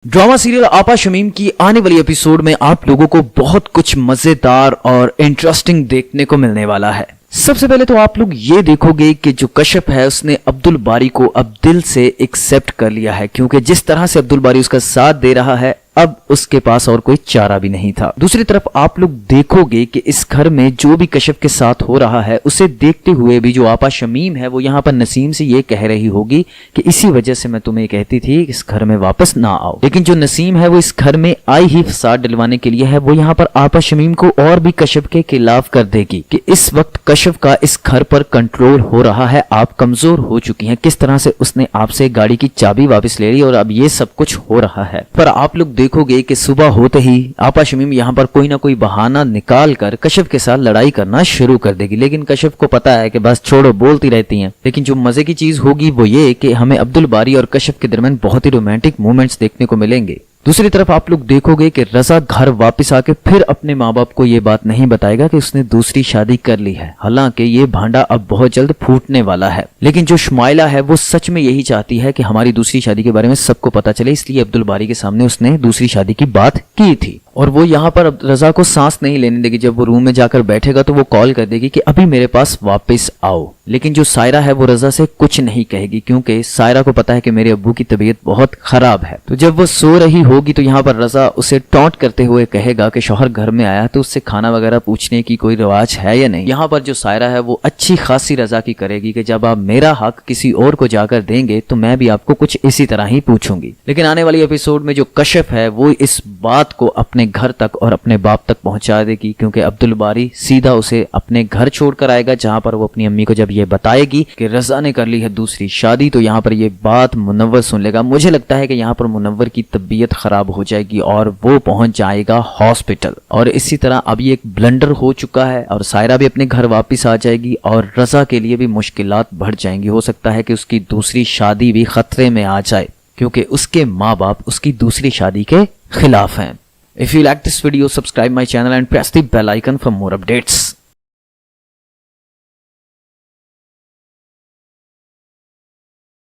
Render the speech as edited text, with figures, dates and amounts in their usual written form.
Drama serial आपा शमीम की आने वाली एपिसोड में आप लोगों को बहुत कुछ मजेदार और इंटरेस्टिंग देखने को मिलने वाला है। सबसे पहले तो आप लोग ये देखोगे कि जो कश्यप है उसने अब्दुल बारी को अब दिल से एक्सेप्ट कर लिया है, क्योंकि जिस तरह से अब्दुल बारी उसका साथ दे रहा है अब उसके पास और कोई चारा भी नहीं था। दूसरी तरफ आप लोग देखोगे कि इस घर में जो भी कश्यप के साथ हो रहा है उसे देखते हुए भी जो आपा शमीम है वो यहाँ पर नसीम से ये कह रही होगी कि इसी वजह से मैं तुम्हें कहती थी इस घर में वापस ना आओ। लेकिन जो नसीम है वो इस घर में आई ही फसाद डलवाने के लिए है, वो यहाँ पर आपा शमीम को और भी कश्यप के खिलाफ कर देगी कि इस वक्त कश्यप का इस घर पर कंट्रोल हो रहा है, आप कमजोर हो चुकी हैं। किस तरह से उसने आपसे गाड़ी की चाबी वापस ले ली और अब ये सब कुछ हो रहा है। पर आप लोग देखोगे कि सुबह होते ही आपा शमीम यहाँ पर कोई ना कोई बहाना निकाल कर कश्यप के साथ लड़ाई करना शुरू कर देगी। लेकिन कश्यप को पता है कि बस छोड़ो, बोलती रहती हैं। लेकिन जो मजे की चीज होगी वो ये कि हमें अब्दुल बारी और कश्यप के दरमियान बहुत ही रोमांटिक मोमेंट्स देखने को मिलेंगे। दूसरी तरफ आप लोग देखोगे कि रजा घर वापस आके फिर अपने माँ बाप को ये बात नहीं बताएगा कि उसने दूसरी शादी कर ली है, हालांकि ये भांडा अब बहुत जल्द फूटने वाला है। लेकिन जो शुमाइला है वो सच में यही चाहती है कि हमारी दूसरी शादी के बारे में सबको पता चले, इसलिए अब्दुल बारी के सामने उसने दूसरी शादी की बात की थी। और वो यहाँ पर रजा को सांस नहीं लेने देगी। जब वो रूम में जाकर बैठेगा तो वो कॉल कर देगी कि अभी मेरे पास वापस आओ। लेकिन जो सायरा है वो रजा से कुछ नहीं कहेगी, क्योंकि सायरा को पता है कि मेरे अब्बू की तबीयत बहुत खराब है। तो जब वो सो रही होगी तो यहाँ पर रजा उसे टॉन्ट करते हुए कहेगा कि शौहर घर में आया तो उससे खाना वगैरह पूछने की कोई रिवाज है या नहीं। यहाँ पर जो सायरा है वो अच्छी खासी रजा की करेगी कि जब आप मेरा हक किसी और को जाकर देंगे तो मैं भी आपको कुछ इसी तरह ही पूछूंगी। लेकिन आने वाली एपिसोड में जो कश्यप है वो इस बात को अपने घर तक और अपने बाप तक पहुंचा देगी, क्योंकि अब्दुल बारी सीधा उसे अपने घर छोड़कर आएगा, जहां पर वो अपनी अम्मी को जब ये बताएगी कि रजा ने कर ली है दूसरी शादी तो यहाँ पर ये बात मुनव्वर सुन लेगा। मुझे लगता है कि यहाँ पर मुनव्वर की तबीयत खराब हो जाएगी और वो पहुंच जाएगा हॉस्पिटल। और इसी तरह अभी एक ब्लंडर हो चुका है और सायरा भी अपने घर वापस आ जाएगी और रजा के लिए भी मुश्किलात बढ़ जाएंगी। हो सकता है कि उसकी दूसरी शादी भी खतरे में आ जाए, क्योंकि उसके माँ बाप उसकी दूसरी शादी के खिलाफ हैं। If you like this video, subscribe my channel and press the bell icon for more updates.